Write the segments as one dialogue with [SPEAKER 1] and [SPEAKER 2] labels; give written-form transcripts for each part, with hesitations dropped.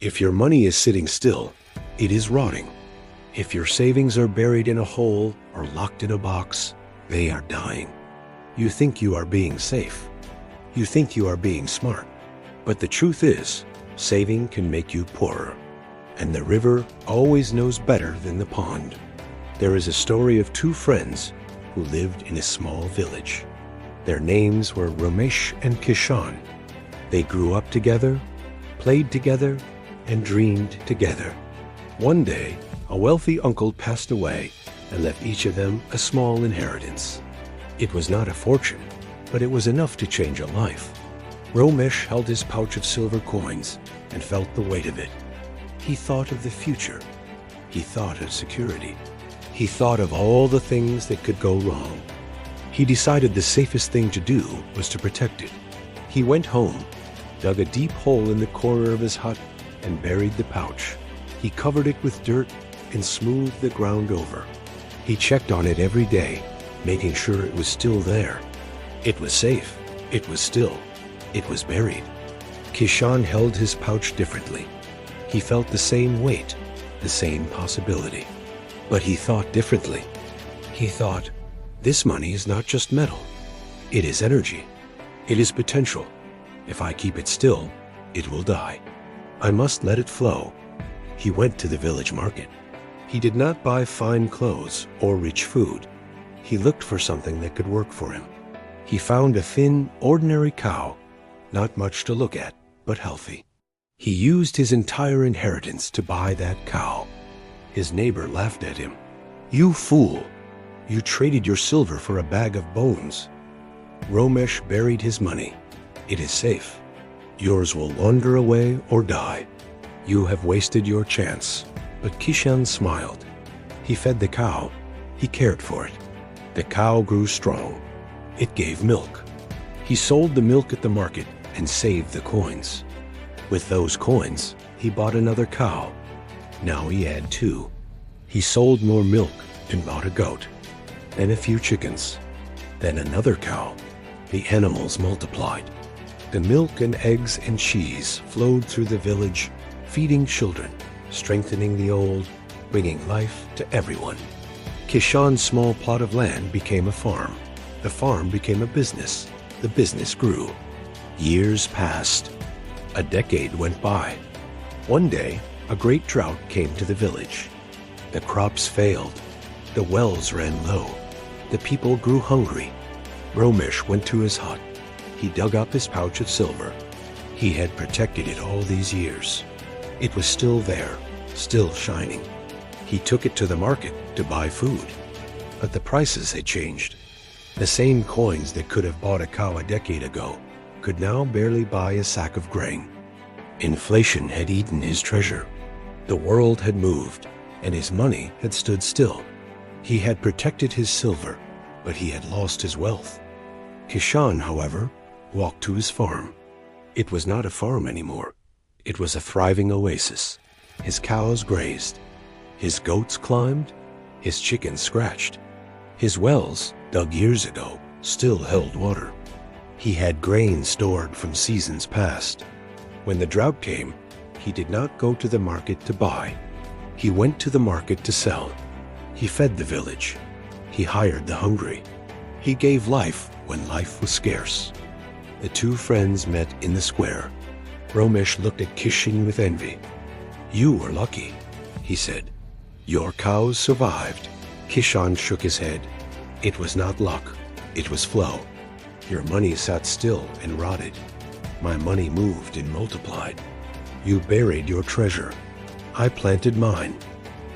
[SPEAKER 1] If your money is sitting still, it is rotting. If your savings are buried in a hole or locked in a box, they are dying. You think you are being safe. You think you are being smart. But the truth is, saving can make you poorer. And the river always knows better than the pond. There is a story of two friends who lived in a small village. Their names were Romesh and Kishan. They grew up together, played together, and dreamed together. One day, a wealthy uncle passed away and left each of them a small inheritance. It was not a fortune, but it was enough to change a life. Romesh held his pouch of silver coins and felt the weight of it. He thought of the future. He thought of security. He thought of all the things that could go wrong. He decided the safest thing to do was to protect it. He went home, dug a deep hole in the corner of his hut, and buried the pouch. He covered it with dirt and smoothed the ground over. He checked on it every day, making sure it was still there. It was safe. It was still. It was buried. Kishan held his pouch differently. He felt the same weight, the same possibility. But he thought differently. He thought, this money is not just metal. It is energy. It is potential. If I keep it still, it will die. I must let it flow. He went to the village market. He did not buy fine clothes or rich food. He looked for something that could work for him. He found a thin, ordinary cow, not much to look at, but healthy. He used his entire inheritance to buy that cow. His neighbor laughed at him. You fool! You traded your silver for a bag of bones. Romesh buried his money. It is safe. Yours will wander away or die. You have wasted your chance. But Kishan smiled. He fed the cow. He cared for it. The cow grew strong. It gave milk. He sold the milk at the market and saved the coins. With those coins, he bought another cow. Now he had two. He sold more milk and bought a goat, then a few chickens, then another cow. The animals multiplied. The milk and eggs and cheese flowed through the village, feeding children, strengthening the old, bringing life to everyone. Kishan's small plot of land became a farm. The farm became a business. The business grew. Years passed. A decade went by. One day, a great drought came to the village. The crops failed. The wells ran low. The people grew hungry. Romesh went to his hut. He dug up his pouch of silver. He had protected it all these years. It was still there, still shining. He took it to the market to buy food. But the prices had changed. The same coins that could have bought a cow a decade ago could now barely buy a sack of grain. Inflation had eaten his treasure. The world had moved, and his money had stood still. He had protected his silver, but he had lost his wealth. Kishan, however, walked to his farm. It was not a farm anymore. It was a thriving oasis. His cows grazed. His goats climbed. His chickens scratched. His wells, dug years ago, still held water. He had grain stored from seasons past. When the drought came, he did not go to the market to buy. He went to the market to sell. He fed the village. He hired the hungry. He gave life when life was scarce. The two friends met in the square. Romesh looked at Kishan with envy. You were lucky, he said. Your cows survived. Kishan shook his head. It was not luck. It was flow. Your money sat still and rotted. My money moved and multiplied. You buried your treasure. I planted mine.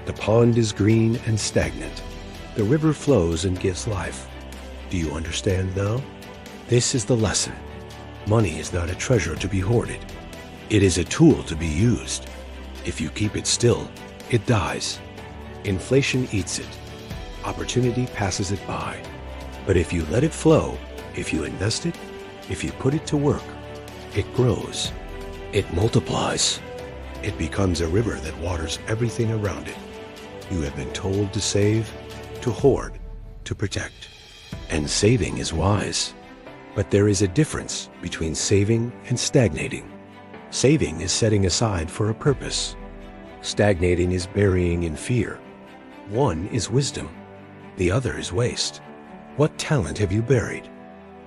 [SPEAKER 1] The pond is green and stagnant. The river flows and gives life. Do you understand now? This is the lesson. Money is not a treasure to be hoarded. It is a tool to be used. If you keep it still, it dies. Inflation eats it. Opportunity passes it by. But if you let it flow, if you invest it, if you put it to work, it grows. It multiplies. It becomes a river that waters everything around it. You have been told to save, to hoard, to protect. And saving is wise. But there is a difference between saving and stagnating. Saving is setting aside for a purpose. Stagnating is burying in fear. One is wisdom. The other is waste. What talent have you buried?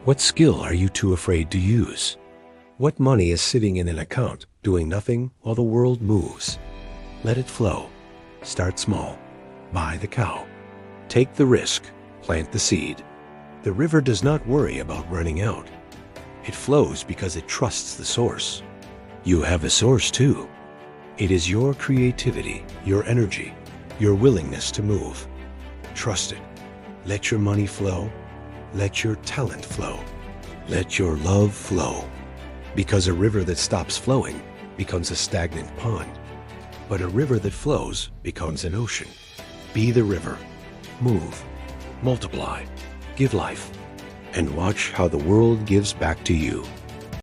[SPEAKER 1] What skill are you too afraid to use? What money is sitting in an account, doing nothing while the world moves? Let it flow. Start small. Buy the cow. Take the risk. Plant the seed. The river does not worry about running out. It flows because it trusts the source. You have a source too. It is your creativity, your energy, your willingness to move. Trust it. Let your money flow. Let your talent flow. Let your love flow. Because a river that stops flowing becomes a stagnant pond. But a river that flows becomes an ocean. Be the river. Move. Multiply. Give life. And watch how the world gives back to you.